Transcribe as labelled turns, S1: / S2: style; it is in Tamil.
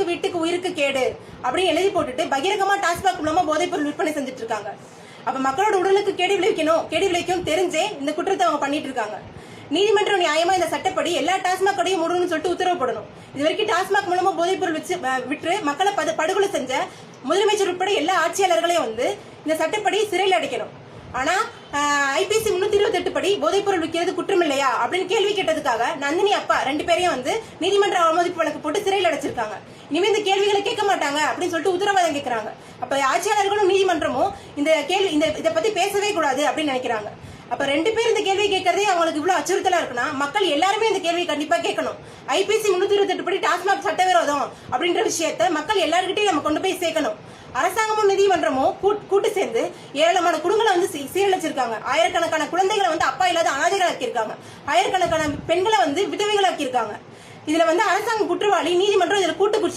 S1: வீட்டுக்கு உயிருக்கு கேடு அப்படின்னு எழுதி போட்டுட்டு பகிரங்கமா டாஸ்மாக் மூலமா போதைப் பொருள் விற்பனை செஞ்சுட்டு இருக்காங்க. அப்ப மக்களோட உடலுக்கு கேடு விளைவிக்கும் தெரிஞ்சே இந்த குற்றத்தை அவங்க பண்ணிட்டு இருக்காங்க. நீதிமன்றம் நியாயமா இந்த சட்டப்படி எல்லா டாஸ்மாக் கடையும் மூடணும்னு சொல்லிட்டு உத்தரவு போடணும். இது வரைக்கும் டாஸ்மாக் மூலமா போதைப் பொருள் விற்று மக்களை படுகொலை செஞ்ச முதலமைச்சர் உட்பட எல்லா ஆட்சியாளர்களையும் இந்த சட்டப்படி சிறையில் அடைக்கணும். ஆனா IPC 328 படி போதைப் பொருள் விற்கிறது குற்றம் இல்லையா அப்படின்னு கேள்வி கேட்டதுக்காக நந்தினி அப்பா 2 பேரையும் நீதிமன்ற அவமதிப்பு வழக்கு போட்டு சிறையில் அடைச்சிருக்காங்க. இனிமே இந்த கேள்விகளை கேட்க மாட்டாங்க அப்படின்னு சொல்லிட்டு உத்தரவாதம் கேட்கறாங்க. அப்ப ஆட்சியாளர்களும் நீதிமன்றமும் இதை பத்தி பேசவே கூடாது அப்படின்னு நினைக்கிறாங்க. அப்ப 2 பேர் இந்த கேள்வி கேட்கறதே அவங்களுக்கு இவ்வளவு அச்சுறுத்தலா இருக்குன்னா மக்கள் எல்லாருமே இந்த கேள்வி கண்டிப்பா கேட்கணும். IPC 328 படி டாஸ்மாக் சட்டவிரோதம் அப்படின்ற விஷயத்த மக்கள் எல்லாருக்கிட்டையும் நம்ம கொண்டு போய் சேர்க்கணும். அரசாங்கமும் நீதிமன்றமும் கூட்டு சேர்ந்து ஏராளமான குடும்பங்களை சீரழிச்சிருக்காங்க. ஆயிரக்கணக்கான குழந்தைகளை அப்பா இல்லாத அனாதைகளாக்கி இருக்காங்க. ஆயிரக்கணக்கான பெண்களை விதவைகளாக்கி இருக்காங்க. இதுல அரசாங்கம் குற்றவாளி, நீதிமன்றம் இதுல கூட்டு